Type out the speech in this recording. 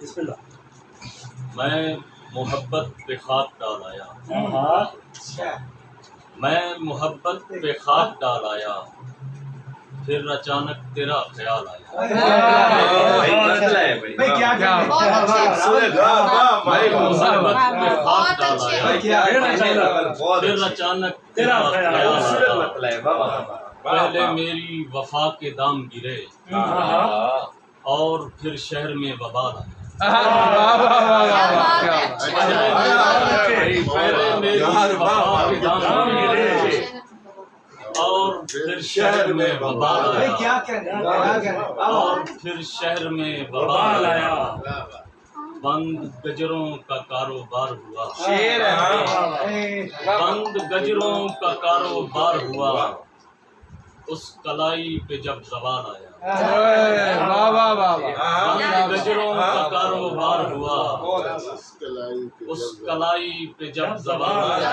بسم اللہ. میں محبت پہ خاک ڈال آیا، میں محبت پہ خاک ڈال آیا، پھر اچانک تیرا خیال آیا. بھائی کیا محبت پہ خاک ڈال آیا، پھر اچانک تیرا خیال آیا. پہلے میری وفا کے دام گرے اور پھر شہر میں وبال آیا. پہلے میری وفا کے دام گرے اور پھر شہر میں وبال آیا، اور پھر شہر میں وبال آیا. بند گجروں کا کاروبار ہوا، بند گجروں کا کاروبار ہوا، اس کلائی پہ جب زوال آیا. بند گجروں کا کاروبار ہوا، اس کلائی پہ جب زوال آیا.